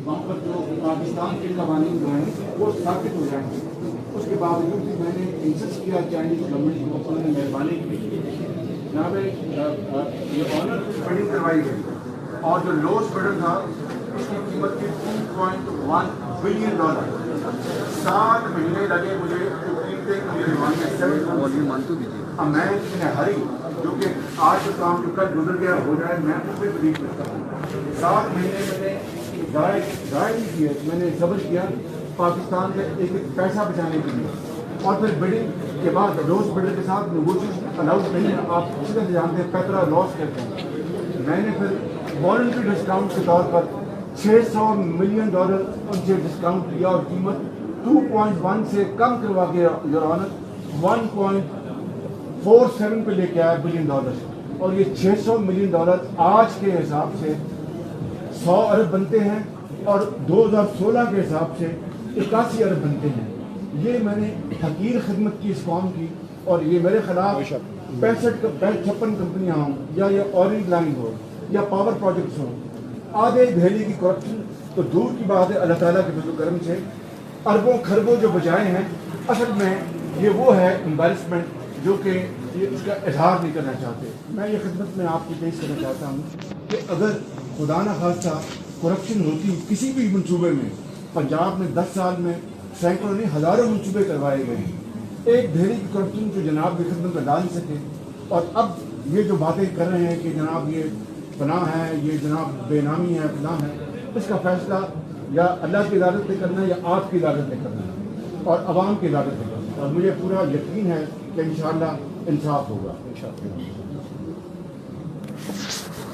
وہاں پر جو پاکستان کے قوانین جو ہیں وہ ثابت ہو جائیں گے. اس کے باوجود بھی میں نے انسسٹ کیا چائنیز گورنمنٹ کو، انہوں نے مہربانی کی. یہاں پہ یہ آنر بڈنگ کروائی گئی اور جو لوسٹ بڈر تھا اس کی قیمت تھی $2.1 بلین. 7 مہینے لگے مجھے اب میں ہری جو کہ آج کا کام جو کل گزر گیا ہو جائے میں اس پہ بلیو کرتا ہوں. 7 مہینے میں نے ضائع نہیں کیے، میں نے صبر کیا پاکستان میں ایک پیسہ بچانے کے لیے. اور پھر بڈنگ کے بعد لوس بڈر کے ساتھ نیگوشیشن الاؤڈ نہیں ہے، آپ اسی طرح سے جانتے ہیں پیترا لاس کرتے ہیں. میں نے پھر والنٹری ڈسکاؤنٹ کے طور پر $600 ملین ان سے ڈسکاؤنٹ کیا اور قیمت 2.1 سے کم کروا کے یور آنر 1.47 پہ لے کے آیا $بلین. اور یہ $600 ملین آج کے حساب سے 100 ارب بنتے ہیں اور 2016 کے حساب سے 81 ارب بنتے ہیں. یہ میں نے حقیر خدمت کی اس قوم کی. اور یہ میرے خلاف 56 کمپنیاں ہوں یا یہ اورنج لائن ہو یا پاور پروجیکٹس ہوں، آدھے دہلی کی کرپشن تو دور کی بات ہے، اللہ تعالیٰ کے فضل و کرم سے اربوں خربوں جو بچائے ہیں. اصل میں یہ وہ ہے امبیرسمنٹ جو کہ یہ اس کا اظہار نہیں کرنا چاہتے. میں یہ خدمت میں آپ کی پیش کرنا چاہتا ہوں کہ اگر خدا نہ خواستہ کرپشن ہوتی کسی بھی منصوبے میں، پنجاب میں 10 سال میں سینکڑوں نہیں ہزاروں منصوبے کروائے گئے، ایک دہلی کی کرپشن جو جناب کی خدمت میں ڈال سکے. اور اب یہ جو باتیں کر رہے ہیں کہ جناب یہ پناہ ہے، یہ جناب بے نامی ہے، پناہ ہے، اس کا فیصلہ یا اللہ کی عدالت نے کرنا ہے یا آپ کی عدالت نے کرنا ہے اور عوام کی عدالت نے کرنا ہے. اور مجھے پورا یقین ہے کہ انشاءاللہ انصاف ہوگا.